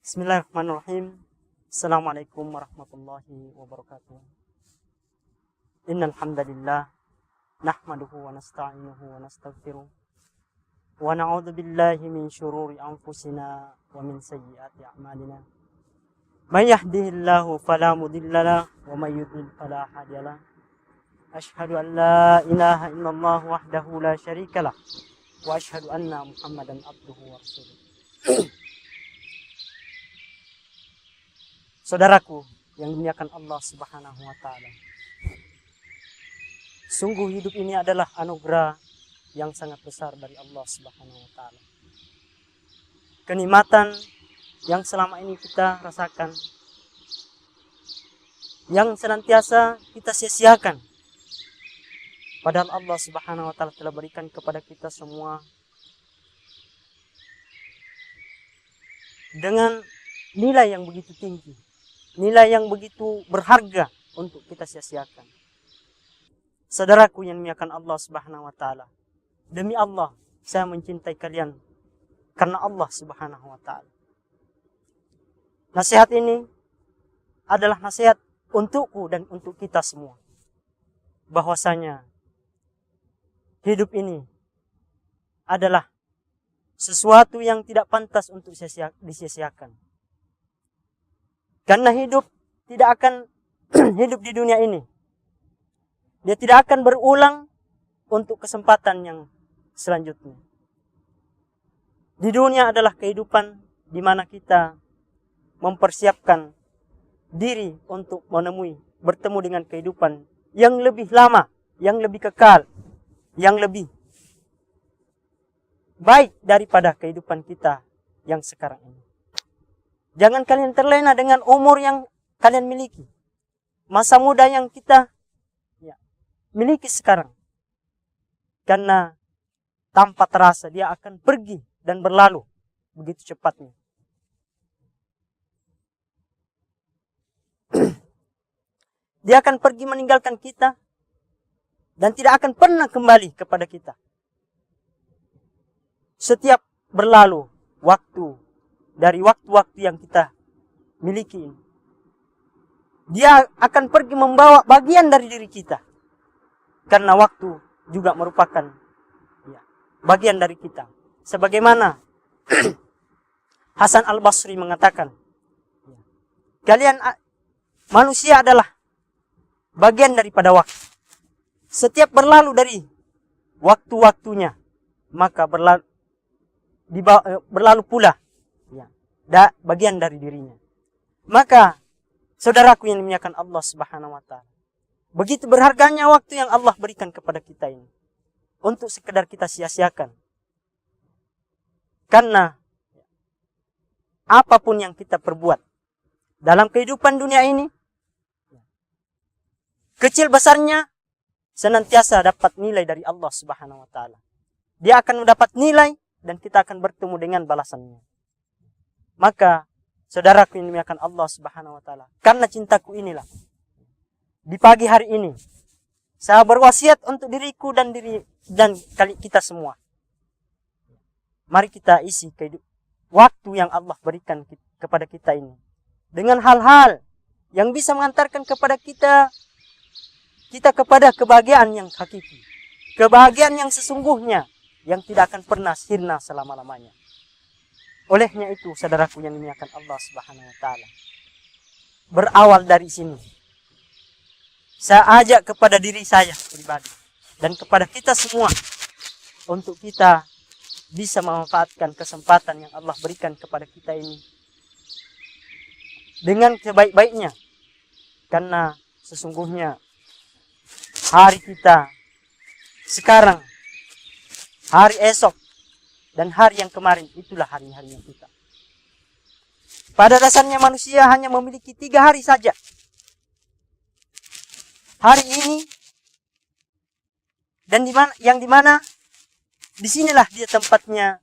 Bismillahirrahmanirrahim. Assalamualaikum warahmatullahi wabarakatuh. Innal hamdalillah nahmaduhu wa nasta'inuhu wa nastaghfiruh wa na'udzu billahi min syururi anfusina wa min sayyiati a'malina. May yahdihillahu fala mudilla lahu wa may yudlil fala hadiya lahu. Asyhadu an la ilaha illallah wahdahu la syarika lah wa asyhadu anna Muhammadan abduhu wa rasuluh. Saudaraku yang dimuliakan Allah Subhanahu wa taala. Sungguh hidup ini adalah anugerah yang sangat besar dari Allah Subhanahu wa taala. Kenikmatan yang selama ini kita rasakan, yang senantiasa kita sia-siakan. Padahal Allah Subhanahu wa taala telah berikan kepada kita semua dengan nilai yang begitu tinggi. Nilai yang begitu berharga untuk kita sia-siakan. Saudaraku yang dimuliakan Allah Subhanahu wa taala. Demi Allah, saya mencintai kalian karena Allah Subhanahu wa taala. Nasihat ini adalah nasihat untukku dan untuk kita semua. Bahwasanya hidup ini adalah sesuatu yang tidak pantas untuk disia-siakan. Karena hidup tidak akan hidup di dunia ini. Dia tidak akan berulang untuk kesempatan yang selanjutnya. Di dunia adalah kehidupan di mana kita mempersiapkan diri untuk bertemu dengan kehidupan yang lebih lama, yang lebih kekal, yang lebih baik daripada kehidupan kita yang sekarang ini. Jangan kalian terlena dengan umur yang kalian miliki. Masa muda yang kita miliki sekarang. Karena tanpa terasa dia akan pergi dan berlalu begitu cepatnya. Dia akan pergi meninggalkan kita dan tidak akan pernah kembali kepada kita. Setiap berlalu waktu dari waktu-waktu yang kita miliki ini, dia akan pergi membawa bagian dari diri kita. Karena waktu juga merupakan bagian dari kita. Sebagaimana Hasan Al-Basri mengatakan, kalian manusia adalah bagian daripada waktu. Setiap berlalu dari waktu-waktunya, maka berlalu pula bagian dari dirinya. Maka saudaraku yang dimuliakan Allah Subhanahu wa taala, begitu berharganya waktu yang Allah berikan kepada kita ini untuk sekedar kita sia-siakan. Karena apapun yang kita perbuat dalam kehidupan dunia ini, kecil besarnya senantiasa dapat nilai dari Allah Subhanahu wa taala. Dia akan mendapat nilai dan kita akan bertemu dengan balasannya. Maka saudaraku yang dimuliakan Allah Subhanahu wa taala, karena cintaku inilah, di pagi hari ini saya berwasiat untuk diriku dan kita semua. Mari kita isi waktu yang Allah berikan kepada kita ini dengan hal-hal yang bisa mengantarkan kepada kita kepada kebahagiaan yang hakiki, kebahagiaan yang sesungguhnya, yang tidak akan pernah sirna selama-lamanya. Olehnya itu, saudaraku yang dimuliakan Allah Subhanahu wa taala, berawal dari sini, saya ajak kepada diri saya pribadi dan kepada kita semua untuk kita bisa memanfaatkan kesempatan yang Allah berikan kepada kita ini dengan sebaik-baiknya. Karena sesungguhnya hari kita sekarang, hari esok, dan hari yang kemarin itulah hari-harinya kita. Pada dasarnya manusia hanya memiliki 3 hari saja. Hari ini dan dimana disinilah dia tempatnya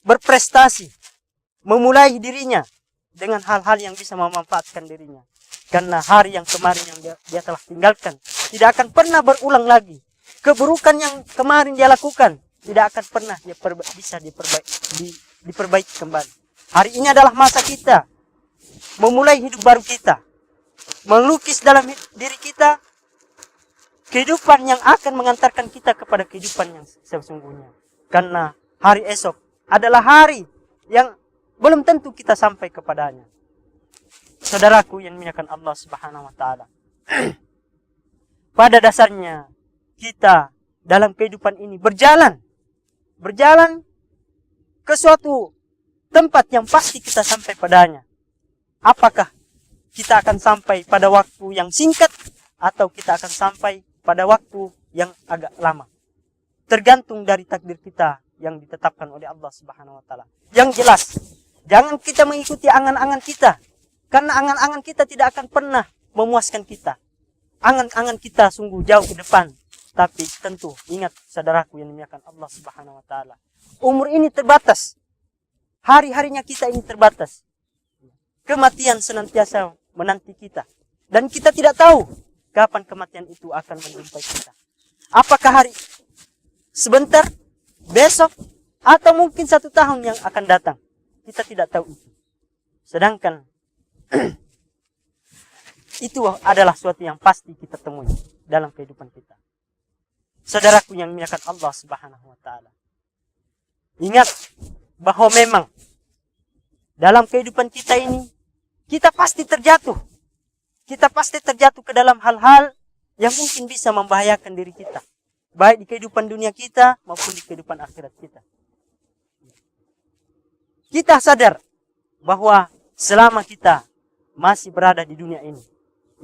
berprestasi, memulai dirinya dengan hal-hal yang bisa memanfaatkan dirinya. Karena hari yang kemarin yang dia telah tinggalkan tidak akan pernah berulang lagi. Keburukan yang kemarin dia lakukan tidak akan pernah bisa diperbaiki kembali. Hari ini adalah masa kita memulai hidup baru kita, melukis dalam diri kita kehidupan yang akan mengantarkan kita kepada kehidupan yang sesungguhnya. Karena hari esok adalah hari yang belum tentu kita sampai kepadanya. Saudaraku yang dimuliakan Allah Subhanahu wa taala. Pada dasarnya kita dalam kehidupan ini berjalan ke suatu tempat yang pasti kita sampai padanya. Apakah kita akan sampai pada waktu yang singkat atau kita akan sampai pada waktu yang agak lama? Tergantung dari takdir kita yang ditetapkan oleh Allah Subhanahu wa taala. Yang jelas, jangan kita mengikuti angan-angan kita, karena angan-angan kita tidak akan pernah memuaskan kita. Angan-angan kita sungguh jauh ke depan, tapi tentu ingat saudaraku yang dimuliakan Allah Subhanahu wa taala. Umur ini terbatas. Hari-harinya kita ini terbatas. Kematian senantiasa menanti kita. Dan kita tidak tahu kapan kematian itu akan menjumpai kita. Apakah hari sebentar, besok, atau mungkin 1 tahun yang akan datang. Kita tidak tahu itu. Sedangkan itu adalah suatu yang pasti kita temui dalam kehidupan kita. Saudaraku yang dimuliakan Allah Subhanahu wa taala. Ingat bahwa memang dalam kehidupan kita ini kita pasti terjatuh. Kita pasti terjatuh ke dalam hal-hal yang mungkin bisa membahayakan diri kita. Baik di kehidupan dunia kita maupun di kehidupan akhirat kita. Kita sadar bahwa selama kita masih berada di dunia ini,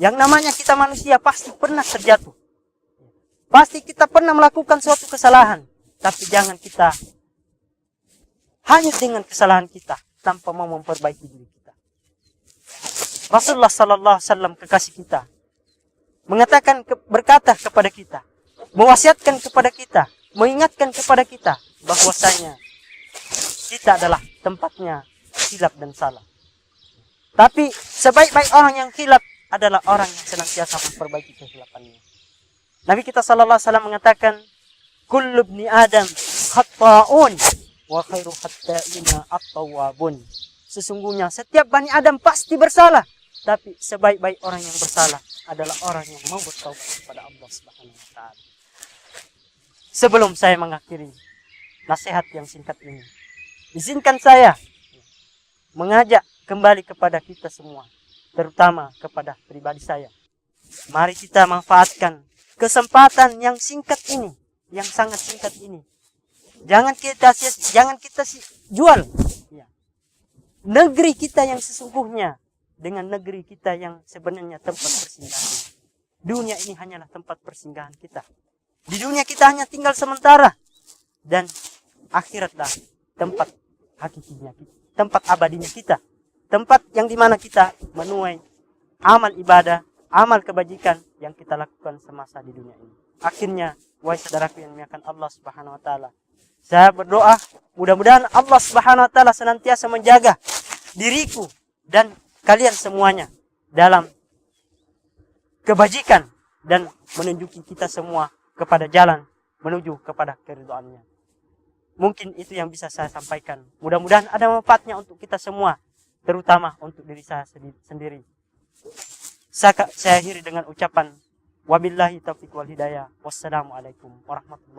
yang namanya kita manusia pasti pernah terjatuh. Pasti kita pernah melakukan suatu kesalahan. Tapi jangan kita hanyut dengan kesalahan kita tanpa mau memperbaiki diri kita. Rasulullah sallallahu alaihi wasallam kekasih kita berkata kepada kita, mewasiatkan kepada kita, mengingatkan kepada kita bahwasanya kita adalah tempatnya hilaf dan salah. Tapi sebaik-baik orang yang hilaf adalah orang yang senantiasa memperbaiki kehilafannya. Nabi kita sallallahu alaihi wasallam mengatakan, kullu ibni Adam khata'un wa khairu khata'ina at-tawwabun. Sesungguhnya setiap Bani Adam pasti bersalah, tapi sebaik-baik orang yang bersalah adalah orang yang mau bertaubat kepada Allah Subhanahu wa taala. Sebelum saya mengakhiri nasihat yang singkat ini, izinkan saya mengajak kembali kepada kita semua, terutama kepada pribadi saya. Mari kita manfaatkan kesempatan yang singkat ini, yang sangat singkat ini. Jangan kita jual negeri kita yang sesungguhnya dengan negeri kita yang sebenarnya tempat persinggahan. Dunia ini hanyalah tempat persinggahan kita. Di dunia kita hanya tinggal sementara, dan akhiratlah tempat hakikinya, tempat abadinya kita. Tempat yang dimana kita menuai amal ibadah, amal kebajikan yang kita lakukan semasa di dunia ini. Akhirnya, wahai saudaraku yang dimuliakan Allah Subhanahu wa taala, saya berdoa mudah-mudahan Allah Subhanahu wa taala senantiasa menjaga diriku dan kalian semuanya dalam kebajikan dan menunjuki kita semua kepada jalan menuju kepada keridhaannya. Mungkin itu yang bisa saya sampaikan. Mudah-mudahan ada manfaatnya untuk kita semua, terutama untuk diri saya sendiri. Saya akhiri dengan ucapan wabillahi taufiq wal hidayah. Wassalamualaikum warahmatullahi wabarakatuh.